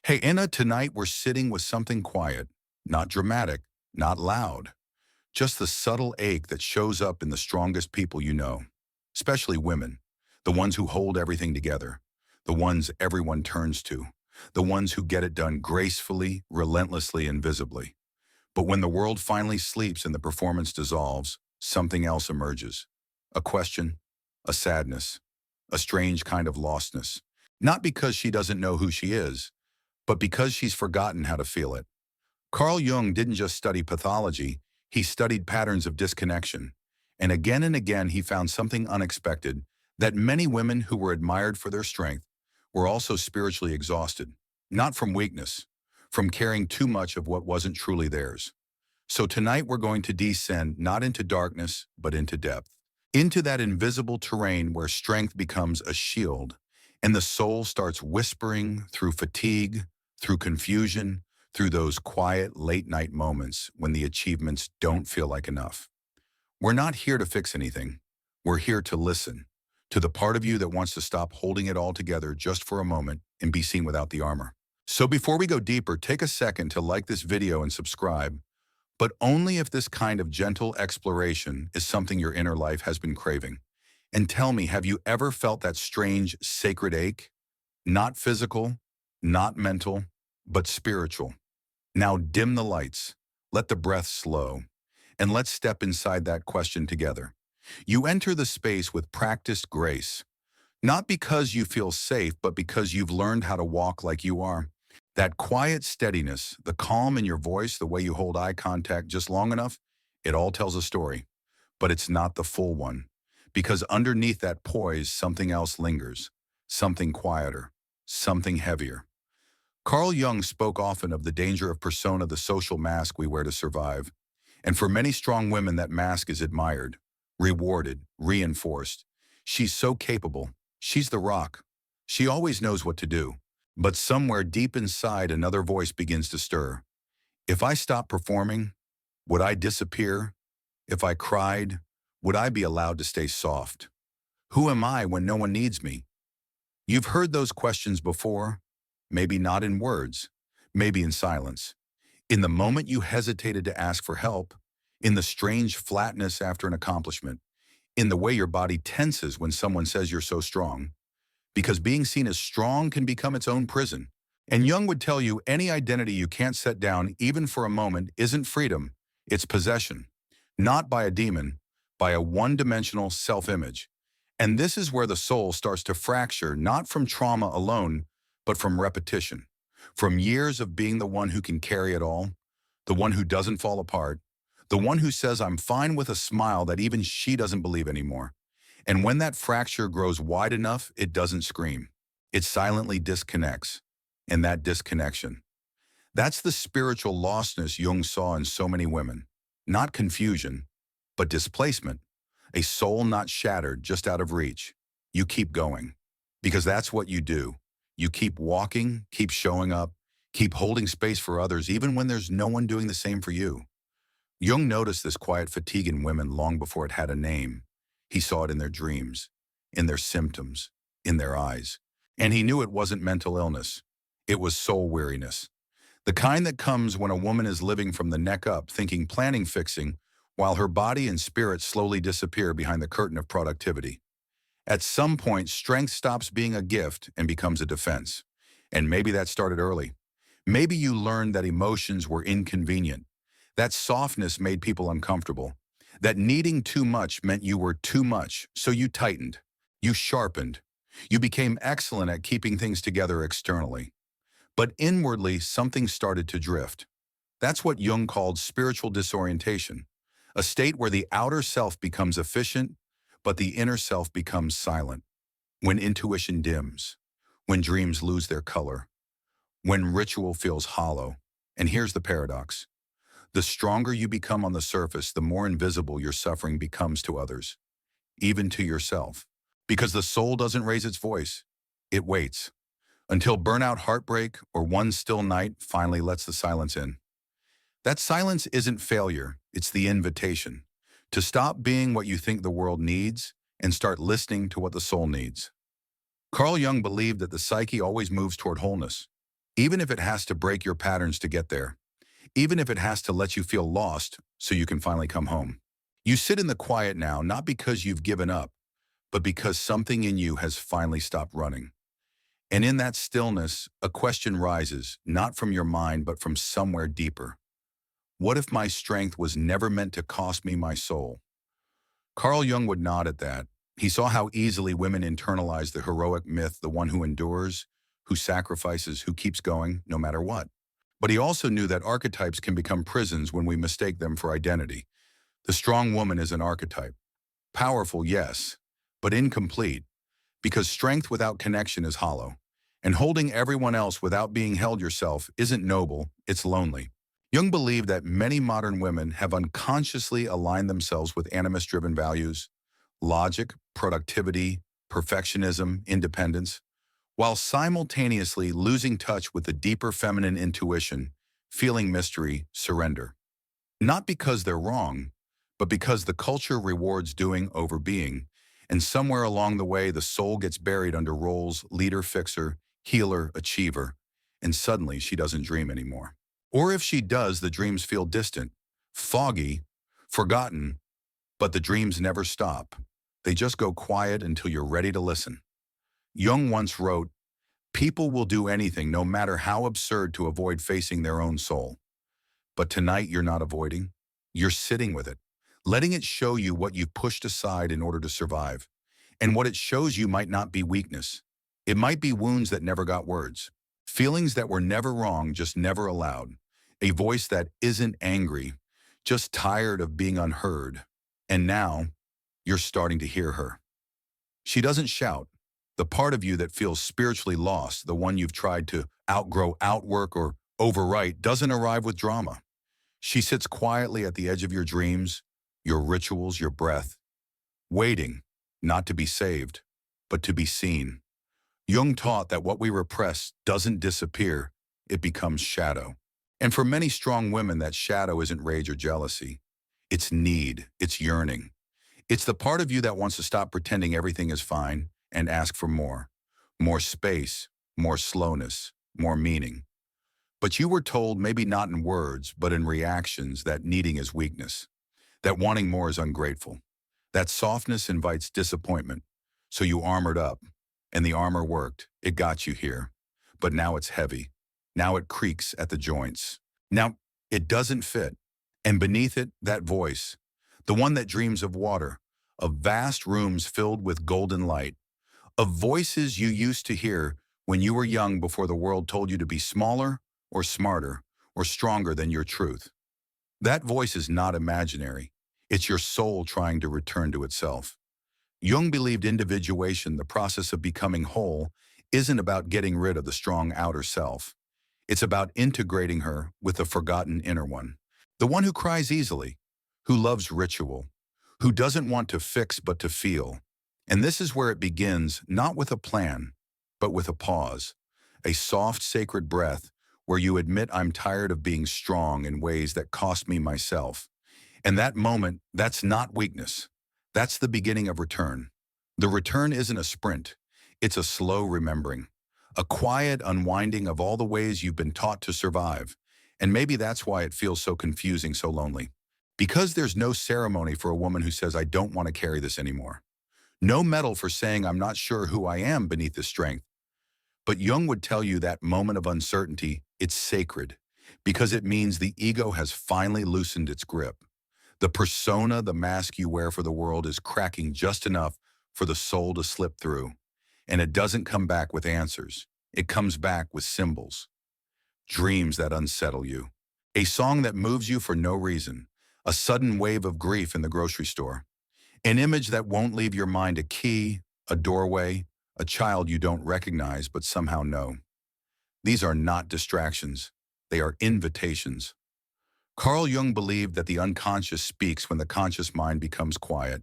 Hey, Inna, tonight we're sitting with something quiet, not dramatic, not loud, just the subtle ache that shows up in the strongest people you know, especially women, the ones who hold everything together, the ones everyone turns to, the ones who get it done gracefully, relentlessly, and visibly. But when the world finally sleeps and the performance dissolves, something else emerges. A question, a sadness, a strange kind of lostness. Not because she doesn't know who she is, but because she's forgotten how to feel it. Carl Jung didn't just study pathology, he studied patterns of disconnection. And again he found something unexpected, that many women who were admired for their strength were also spiritually exhausted, not from weakness, from carrying too much of what wasn't truly theirs. So tonight we're going to descend not into darkness, but into depth, into that invisible terrain where strength becomes a shield, and the soul starts whispering through fatigue, through confusion, through those quiet late-night moments when the achievements don't feel like enough. We're not here to fix anything. We're here to listen, to the part of you that wants to stop holding it all together just for a moment and be seen without the armor. So before we go deeper, take a second to like this video and subscribe, but only if this kind of gentle exploration is something your inner life has been craving. And tell me, have you ever felt that strange, sacred ache? Not physical, not mental, but spiritual. Now dim the lights, let the breath slow, and let's step inside that question together. You enter the space with practiced grace, not because you feel safe, but because you've learned how to walk like you are. That quiet steadiness, the calm in your voice, the way you hold eye contact just long enough, it all tells a story, but it's not the full one. Because underneath that poise, something else lingers, something quieter, something heavier. Carl Jung spoke often of the danger of persona, the social mask we wear to survive. And for many strong women, that mask is admired, rewarded, reinforced. She's so capable. She's the rock. She always knows what to do. But somewhere deep inside, another voice begins to stir. If I stopped performing, would I disappear? If I cried, would I be allowed to stay soft? Who am I when no one needs me? You've heard those questions before, maybe not in words, maybe in silence. In the moment you hesitated to ask for help, in the strange flatness after an accomplishment, in the way your body tenses when someone says you're so strong. Because being seen as strong can become its own prison. And Jung would tell you any identity you can't set down even for a moment isn't freedom, it's possession. Not by a demon, by a one-dimensional self-image. And this is where the soul starts to fracture, not from trauma alone, but from repetition. From years of being the one who can carry it all, the one who doesn't fall apart, the one who says, I'm fine with a smile that even she doesn't believe anymore. And when that fracture grows wide enough, it doesn't scream. It silently disconnects. And that disconnection, that's the spiritual lostness Jung saw in so many women. Not confusion, but displacement. A soul not shattered, just out of reach. You keep going. Because that's what you do. You keep walking, keep showing up, keep holding space for others, even when there's no one doing the same for you. Jung noticed this quiet fatigue in women long before it had a name. He saw it in their dreams, in their symptoms, in their eyes. And he knew it wasn't mental illness. It was soul weariness. The kind that comes when a woman is living from the neck up, thinking planning fixing, while her body and spirit slowly disappear behind the curtain of productivity. At some point, strength stops being a gift and becomes a defense. And maybe that started early. Maybe you learned that emotions were inconvenient. That softness made people uncomfortable. That needing too much meant you were too much, so you tightened. You sharpened. You became excellent at keeping things together externally. But inwardly, something started to drift. That's what Jung called spiritual disorientation, a state where the outer self becomes efficient, but the inner self becomes silent. When intuition dims, when dreams lose their color, when ritual feels hollow. And here's the paradox. The stronger you become on the surface, the more invisible your suffering becomes to others, even to yourself. Because the soul doesn't raise its voice, it waits. Until burnout, heartbreak, or one still night finally lets the silence in. That silence isn't failure, it's the invitation. To stop being what you think the world needs and start listening to what the soul needs. Carl Jung believed that the psyche always moves toward wholeness. even if it has to break your patterns to get there, even if it has to let you feel lost so you can finally come home. You sit in the quiet now, not because you've given up, but because something in you has finally stopped running. And in that stillness, a question rises, not from your mind, but from somewhere deeper. What if my strength was never meant to cost me my soul? Carl Jung would nod at that. He saw how easily women internalize the heroic myth, the one who endures, who sacrifices, who keeps going, no matter what. But he also knew that archetypes can become prisons when we mistake them for identity. The strong woman is an archetype. Powerful, yes, but incomplete, because strength without connection is hollow. And holding everyone else without being held yourself isn't noble, it's lonely. Jung believed that many modern women have unconsciously aligned themselves with animus-driven values, logic, productivity, perfectionism, independence, while simultaneously losing touch with the deeper feminine intuition, feeling mystery, surrender. Not because they're wrong, but because the culture rewards doing over being, and somewhere along the way the soul gets buried under roles leader, fixer, healer, achiever, and suddenly she doesn't dream anymore. Or if she does, the dreams feel distant, foggy, forgotten, but the dreams never stop. They just go quiet until you're ready to listen. Jung once wrote, "People will do anything, no matter how absurd, to avoid facing their own soul. But tonight you're not avoiding. You're sitting with it, letting it show you what you've pushed aside in order to survive. And what it shows you might not be weakness. It might be wounds that never got words. Feelings that were never wrong, just never allowed. A voice that isn't angry, just tired of being unheard. And now, you're starting to hear her. She doesn't shout. The part of you that feels spiritually lost, the one you've tried to outgrow, outwork, or overwrite, doesn't arrive with drama. She sits quietly at the edge of your dreams, your rituals, your breath, waiting, not to be saved, but to be seen. Jung taught that what we repress doesn't disappear, it becomes shadow. And for many strong women, that shadow isn't rage or jealousy. It's need, it's yearning. It's the part of you that wants to stop pretending everything is fine and ask for more. More space, more slowness, more meaning. But you were told, maybe not in words, but in reactions, that needing is weakness, that wanting more is ungrateful, that softness invites disappointment. So you armored up, and the armor worked. It got you here. But now it's heavy. Now it creaks at the joints. Now it doesn't fit. And beneath it, that voice, the one that dreams of water, of vast rooms filled with golden light, of voices you used to hear when you were young before the world told you to be smaller or smarter or stronger than your truth. That voice is not imaginary. It's your soul trying to return to itself. Jung believed individuation, the process of becoming whole, isn't about getting rid of the strong outer self. It's about integrating her with the forgotten inner one. The one who cries easily, who loves ritual, who doesn't want to fix but to feel. And this is where it begins, not with a plan, but with a pause, a soft, sacred breath where you admit, I'm tired of being strong in ways that cost me myself. And that moment, that's not weakness. That's the beginning of return. The return isn't a sprint. It's a slow remembering, a quiet unwinding of all the ways you've been taught to survive. And maybe that's why it feels so confusing, so lonely. Because there's no ceremony for a woman who says, I don't want to carry this anymore. No medal for saying, I'm not sure who I am beneath this strength. But Jung would tell you that moment of uncertainty, it's sacred, because it means the ego has finally loosened its grip. The persona, the mask you wear for the world, is cracking just enough for the soul to slip through. And it doesn't come back with answers. It comes back with symbols. Dreams that unsettle you. A song that moves you for no reason. A sudden wave of grief in the grocery store. An image that won't leave your mind, a key, a doorway, a child you don't recognize but somehow know. These are not distractions. They are invitations. Carl Jung believed that the unconscious speaks when the conscious mind becomes quiet.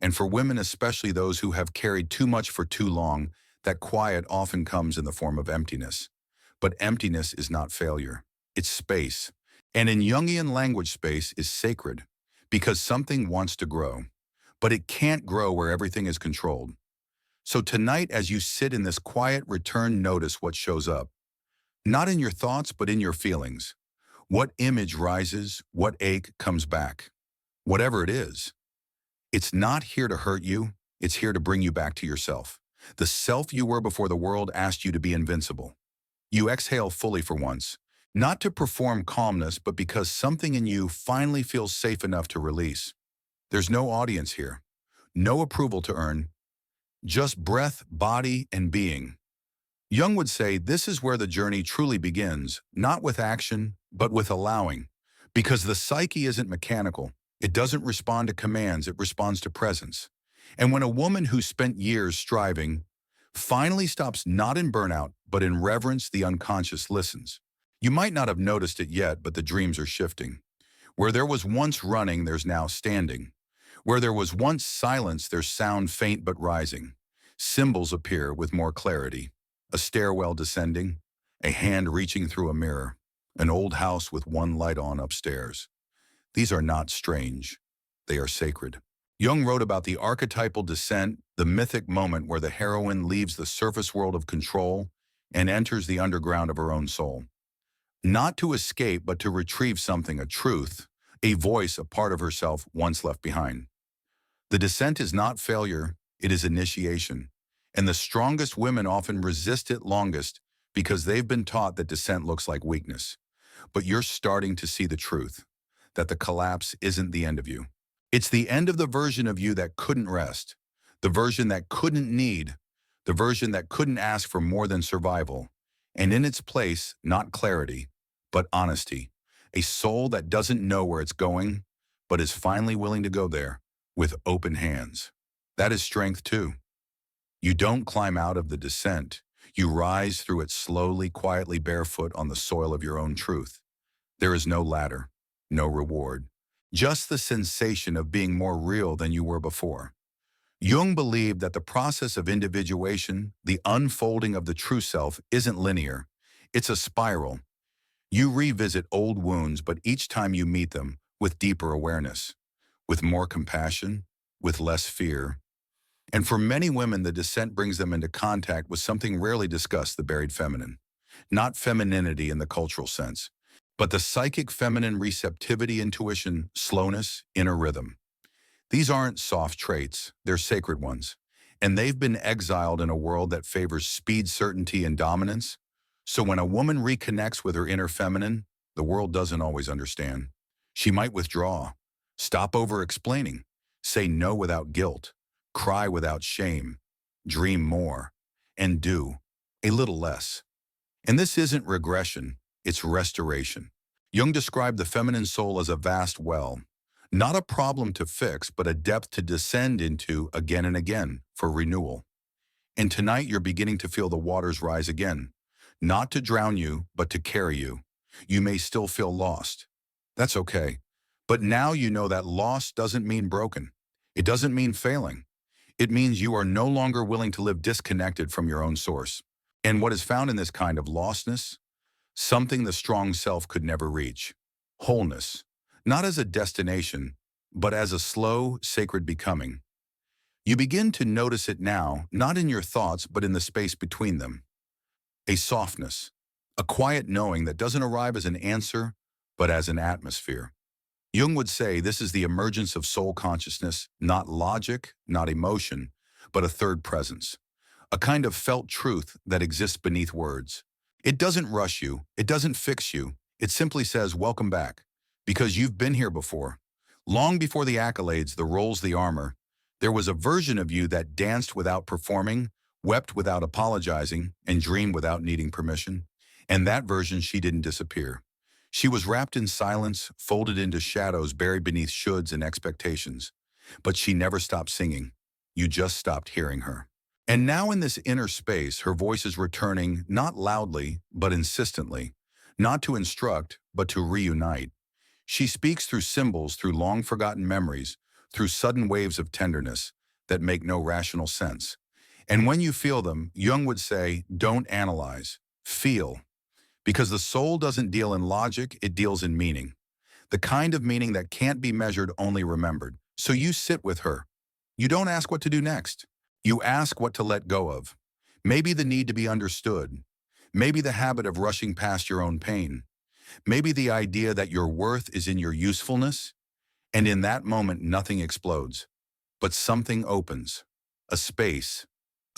And for women, especially those who have carried too much for too long, that quiet often comes in the form of emptiness. But emptiness is not failure. It's space. And in Jungian language, space is sacred because something wants to grow. But it can't grow where everything is controlled. So tonight, as you sit in this quiet return, notice what shows up. Not in your thoughts, but in your feelings. What image rises, what ache comes back. Whatever it is, it's not here to hurt you, it's here to bring you back to yourself. The self you were before the world asked you to be invincible. You exhale fully for once, not to perform calmness, but because something in you finally feels safe enough to release. There's no audience here, no approval to earn, just breath, body, and being. Jung would say this is where the journey truly begins, not with action, but with allowing. Because the psyche isn't mechanical. It doesn't respond to commands, it responds to presence. And when a woman who spent years striving finally stops not in burnout, but in reverence, the unconscious listens. You might not have noticed it yet, but the dreams are shifting. Where there was once running, there's now standing. Where there was once silence, there's sound faint but rising. Symbols appear with more clarity. A stairwell descending, a hand reaching through a mirror, an old house with one light on upstairs. These are not strange. They are sacred. Jung wrote about the archetypal descent, the mythic moment where the heroine leaves the surface world of control and enters the underground of her own soul. Not to escape, but to retrieve something, a truth, a voice, a part of herself once left behind. The descent is not failure, it is initiation. And the strongest women often resist it longest because they've been taught that descent looks like weakness. But you're starting to see the truth, that the collapse isn't the end of you. It's the end of the version of you that couldn't rest, the version that couldn't need, the version that couldn't ask for more than survival. And in its place, not clarity, but honesty, a soul that doesn't know where it's going, but is finally willing to go there with open hands. That is strength too. You don't climb out of the descent. You rise through it slowly, quietly, barefoot on the soil of your own truth. There is no ladder, no reward, just the sensation of being more real than you were before. Jung believed that the process of individuation, the unfolding of the true self, isn't linear. It's a spiral. You revisit old wounds, but each time you meet them with deeper awareness, with more compassion, with less fear. And for many women, the descent brings them into contact with something rarely discussed, the buried feminine. Not femininity in the cultural sense, but the psychic feminine receptivity, intuition, slowness, inner rhythm. These aren't soft traits, they're sacred ones. And they've been exiled in a world that favors speed, certainty, and dominance. So when a woman reconnects with her inner feminine, the world doesn't always understand. She might withdraw, stop over-explaining, say no without guilt, cry without shame, dream more, and do a little less. And this isn't regression, it's restoration. Jung described the feminine soul as a vast well, not a problem to fix, but a depth to descend into again and again for renewal. And tonight you're beginning to feel the waters rise again, not to drown you, but to carry you. You may still feel lost. That's okay. But now you know that lost doesn't mean broken. It doesn't mean failing. It means you are no longer willing to live disconnected from your own source. And what is found in this kind of lostness? Something the strong self could never reach. Wholeness. Not as a destination, but as a slow, sacred becoming. You begin to notice it now, not in your thoughts, but in the space between them. A softness. A quiet knowing that doesn't arrive as an answer, but as an atmosphere. Jung would say this is the emergence of soul consciousness, not logic, not emotion, but a third presence. A kind of felt truth that exists beneath words. It doesn't rush you, it doesn't fix you, it simply says welcome back. Because you've been here before. Long before the accolades, the roles, the armor, there was a version of you that danced without performing, wept without apologizing, and dreamed without needing permission. And that version, she didn't disappear. She was wrapped in silence, folded into shadows, buried beneath shoulds and expectations. But she never stopped singing. You just stopped hearing her. And now in this inner space, her voice is returning, not loudly, but insistently. Not to instruct, but to reunite. She speaks through symbols, through long-forgotten memories, through sudden waves of tenderness that make no rational sense. And when you feel them, Jung would say, don't analyze, feel. Because the soul doesn't deal in logic, it deals in meaning. The kind of meaning that can't be measured, only remembered. So you sit with her. You don't ask what to do next. You ask what to let go of. Maybe the need to be understood. Maybe the habit of rushing past your own pain. Maybe the idea that your worth is in your usefulness. And in that moment, nothing explodes, but something opens. A space,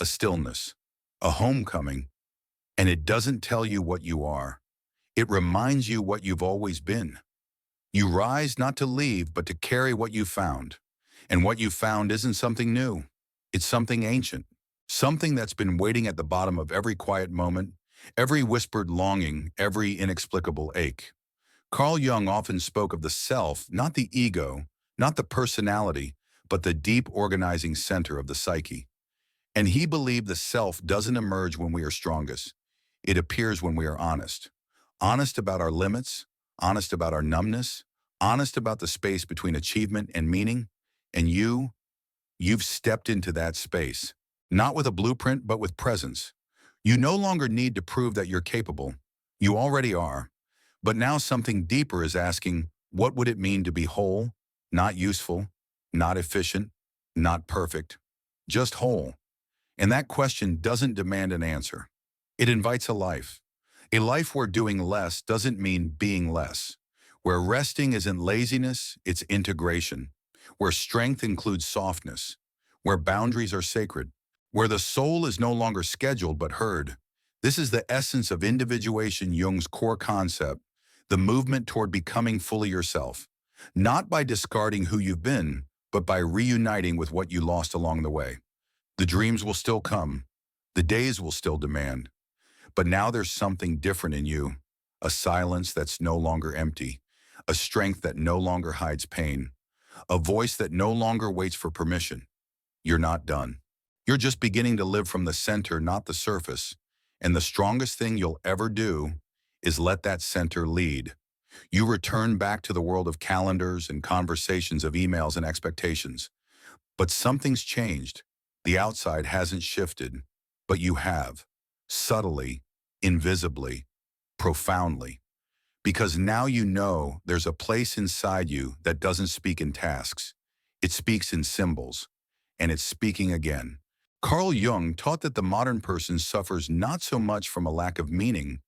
a stillness, a homecoming. And it doesn't tell you what you are. It reminds you what you've always been. You rise not to leave, but to carry what you found. And what you found isn't something new. It's something ancient. Something that's been waiting at the bottom of every quiet moment, every whispered longing, every inexplicable ache. Carl Jung often spoke of the self, not the ego, not the personality, but the deep organizing center of the psyche. And he believed the self doesn't emerge when we are strongest. It appears when we are honest. Honest about our limits, honest about our numbness, honest about the space between achievement and meaning. And you've stepped into that space, not with a blueprint, but with presence. You no longer need to prove that you're capable. You already are. But now something deeper is asking, what would it mean to be whole, not useful, not efficient, not perfect, just whole? And that question doesn't demand an answer. It invites a life where doing less doesn't mean being less, where resting isn't laziness, it's integration, where strength includes softness, where boundaries are sacred, where the soul is no longer scheduled but heard. This is the essence of individuation, Jung's core concept, the movement toward becoming fully yourself, not by discarding who you've been, but by reuniting with what you lost along the way. The dreams will still come, the days will still demand, but now there's something different in you, a silence that's no longer empty, a strength that no longer hides pain, a voice that no longer waits for permission. You're not done. You're just beginning to live from the center, not the surface. And the strongest thing you'll ever do is let that center lead. You return back to the world of calendars and conversations, of emails and expectations. But something's changed. The outside hasn't shifted, but you have. Subtly, invisibly, profoundly. Because now you know there's a place inside you that doesn't speak in tasks. It speaks in symbols. And it's speaking again. Carl Jung taught that the modern person suffers not so much from a lack of meaning,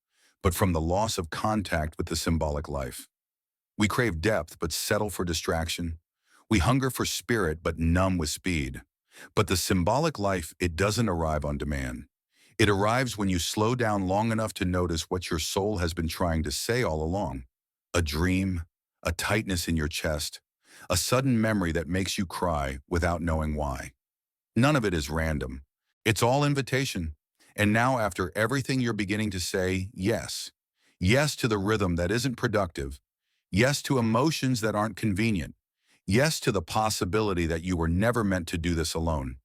but from the loss of contact with the symbolic life. We crave depth but settle for distraction. We hunger for spirit but numb with speed. But the symbolic life, it doesn't arrive on demand. It arrives when you slow down long enough to notice what your soul has been trying to say all along. A dream, a tightness in your chest, a sudden memory that makes you cry without knowing why. None of it is random. It's all invitation. And now, after everything, you're beginning to say yes. Yes to the rhythm that isn't productive. Yes to emotions that aren't convenient. Yes to the possibility that you were never meant to do this alone.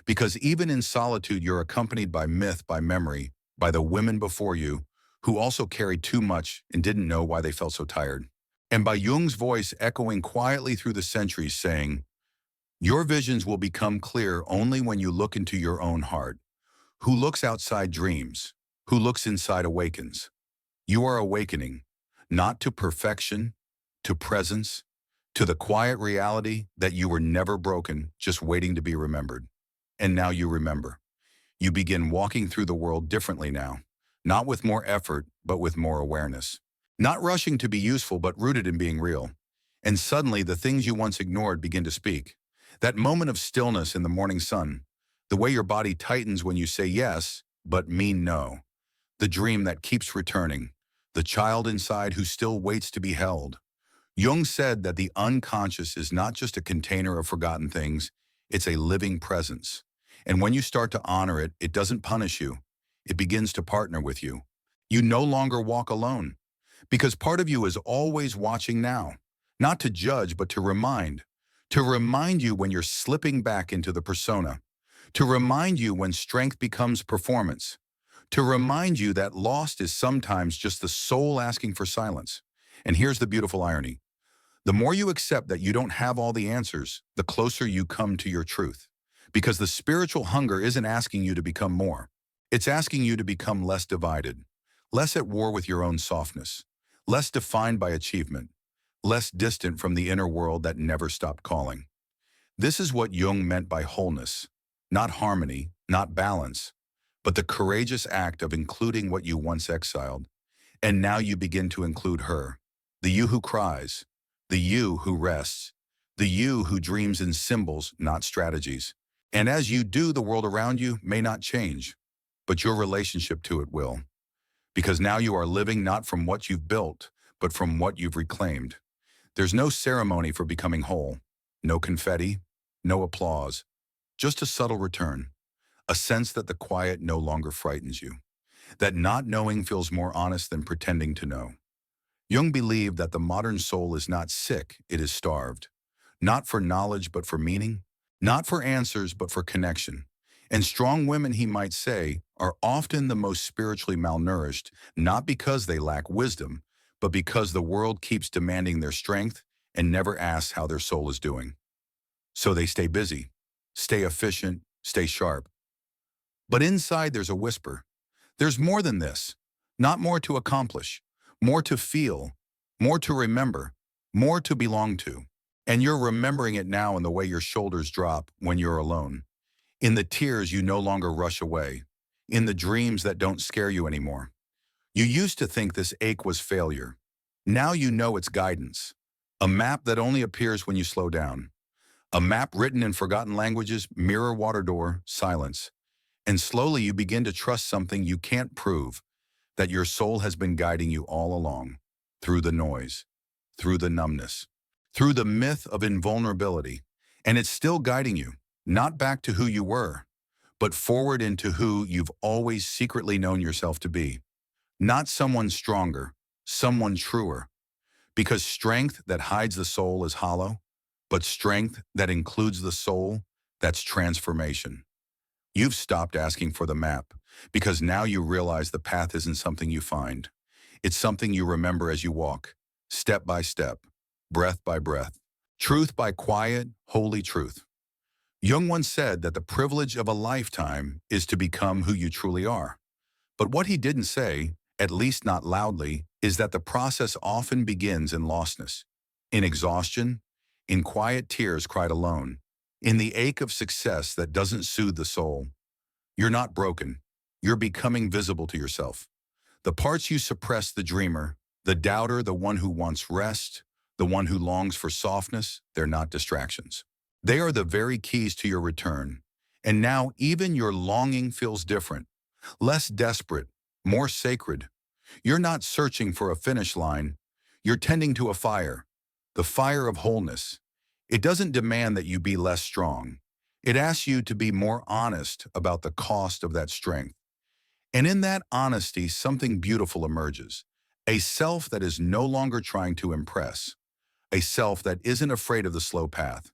Because even in solitude, you're accompanied by myth, by memory, by the women before you, who also carried too much and didn't know why they felt so tired. And by Jung's voice echoing quietly through the centuries saying, your visions will become clear only when you look into your own heart. Who looks outside dreams, who looks inside awakens. You are awakening, not to perfection, to presence, to the quiet reality that you were never broken, just waiting to be remembered. And now you remember. You begin walking through the world differently now, not with more effort, but with more awareness. Not rushing to be useful, but rooted in being real. And suddenly the things you once ignored begin to speak. That moment of stillness in the morning sun, the way your body tightens when you say yes, but mean no. The dream that keeps returning, the child inside who still waits to be held. Jung said that the unconscious is not just a container of forgotten things, it's a living presence. And when you start to honor it, it doesn't punish you. It begins to partner with you. You no longer walk alone, because part of you is always watching now, not to judge, but to remind you when you're slipping back into the persona, to remind you when strength becomes performance, to remind you that lost is sometimes just the soul asking for silence. And here's the beautiful irony. The more you accept that you don't have all the answers, the closer you come to your truth. Because the spiritual hunger isn't asking you to become more. It's asking you to become less divided, less at war with your own softness, less defined by achievement, less distant from the inner world that never stopped calling. This is what Jung meant by wholeness, not harmony, not balance, but the courageous act of including what you once exiled. And now you begin to include her, the you who cries, the you who rests, the you who dreams in symbols, not strategies. And as you do, the world around you may not change, but your relationship to it will. Because now you are living not from what you've built, but from what you've reclaimed. There's no ceremony for becoming whole, no confetti, no applause, just a subtle return, a sense that the quiet no longer frightens you, that not knowing feels more honest than pretending to know. Jung believed that the modern soul is not sick, it is starved, not for knowledge but for meaning, not for answers but for connection. And strong women, he might say, are often the most spiritually malnourished, not because they lack wisdom, but because the world keeps demanding their strength and never asks how their soul is doing. So they stay busy, stay efficient, stay sharp. But inside there's a whisper. There's more than this, not more to accomplish, more to feel, more to remember, more to belong to. And you're remembering it now in the way your shoulders drop when you're alone, in the tears you no longer rush away, in the dreams that don't scare you anymore. You used to think this ache was failure. Now you know it's guidance, a map that only appears when you slow down, a map written in forgotten languages, mirror, water door, silence. And slowly you begin to trust something you can't prove, that your soul has been guiding you all along, through the noise, through the numbness, through the myth of invulnerability. And it's still guiding you, not back to who you were, but forward into who you've always secretly known yourself to be. Not someone stronger, someone truer. Because strength that hides the soul is hollow, but strength that includes the soul, that's transformation. You've stopped asking for the map, because now you realize the path isn't something you find. It's something you remember as you walk, step by step, breath by breath, truth by quiet, holy truth. Jung once said that the privilege of a lifetime is to become who you truly are. But what he didn't say, at least not loudly, is that the process often begins in lostness, in exhaustion, in quiet tears cried alone, in the ache of success that doesn't soothe the soul. You're not broken. You're becoming visible to yourself. The parts you suppress, the dreamer, the doubter, the one who wants rest, the one who longs for softness, they're not distractions. They are the very keys to your return. And now even your longing feels different, less desperate, more sacred. You're not searching for a finish line. You're tending to a fire, the fire of wholeness. It doesn't demand that you be less strong. It asks you to be more honest about the cost of that strength. And in that honesty, something beautiful emerges. A self that is no longer trying to impress. A self that isn't afraid of the slow path.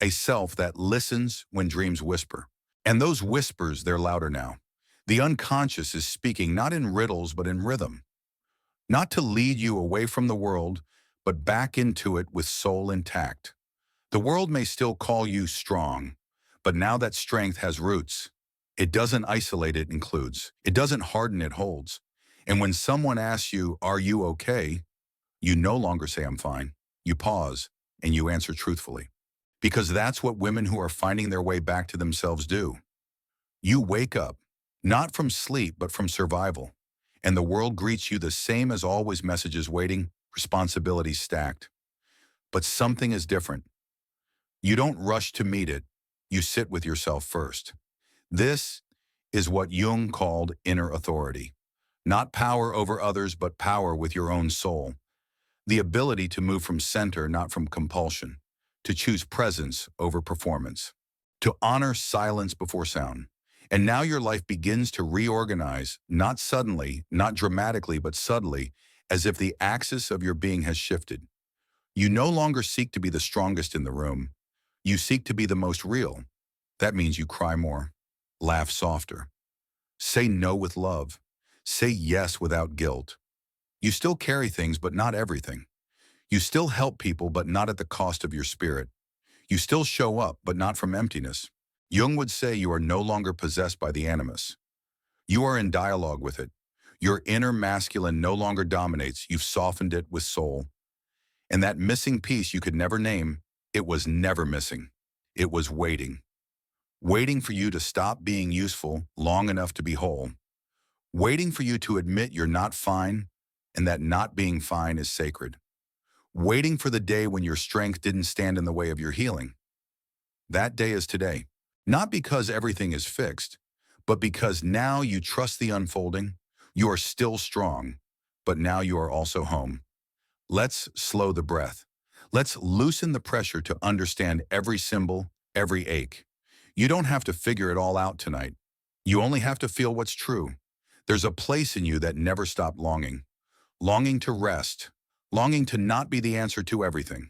A self that listens when dreams whisper. And those whispers, they're louder now. The unconscious is speaking not in riddles, but in rhythm. Not to lead you away from the world, but back into it with soul intact. The world may still call you strong, but now that strength has roots. It doesn't isolate, it includes. It doesn't harden, it holds. And when someone asks you, are you okay? You no longer say, I'm fine. You pause, and you answer truthfully. Because that's what women who are finding their way back to themselves do. You wake up, not from sleep, but from survival. And the world greets you the same as always, messages waiting, responsibilities stacked. But something is different. You don't rush to meet it. You sit with yourself first. This is what Jung called inner authority. Not power over others, but power with your own soul. The ability to move from center, not from compulsion. To choose presence over performance. To honor silence before sound. And now your life begins to reorganize, not suddenly, not dramatically, but subtly, as if the axis of your being has shifted. You no longer seek to be the strongest in the room. You seek to be the most real. That means you cry more, laugh softer, say no with love, say yes without guilt. You still carry things, but not everything. You still help people, but not at the cost of your spirit. You still show up, but not from emptiness. Jung would say you are no longer possessed by the animus. You are in dialogue with it. Your inner masculine no longer dominates. You've softened it with soul. And that missing piece you could never name, it was never missing. It was waiting. waiting for you to stop being useful long enough to be whole, waiting for you to admit you're not fine and that not being fine is sacred, waiting for the day when your strength didn't stand in the way of your healing. That day is today. Not because everything is fixed, but because now you trust the unfolding. You are still strong, but now you are also home. Let's slow the breath. Let's loosen the pressure to understand every symbol, every ache. You don't have to figure it all out tonight. You only have to feel what's true. There's a place in you that never stopped longing. Longing to rest. Longing to not be the answer to everything.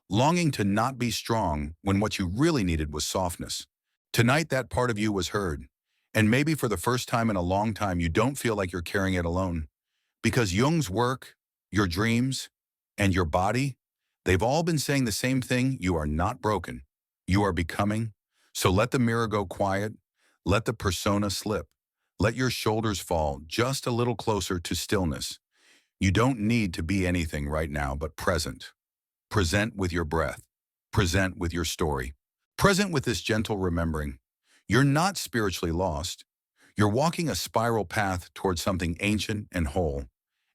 Longing to not be strong when what you really needed was softness. Tonight, that part of you was heard. And maybe for the first time in a long time, you don't feel like you're carrying it alone. Because Jung's work, your dreams, and your body, they've all been saying the same thing: you are not broken. You are becoming. So let the mirror go quiet. Let the persona slip. Let your shoulders fall just a little closer to stillness. You don't need to be anything right now but present. Present with your breath. Present with your story. Present with this gentle remembering. You're not spiritually lost. You're walking a spiral path towards something ancient and whole.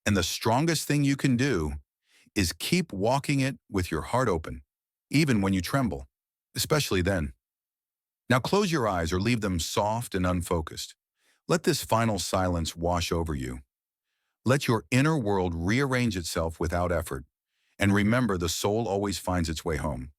And the strongest thing you can do is keep walking it with your heart open, even when you tremble, especially then. Now close your eyes or leave them soft and unfocused. Let this final silence wash over you. Let your inner world rearrange itself without effort. And remember, the soul always finds its way home.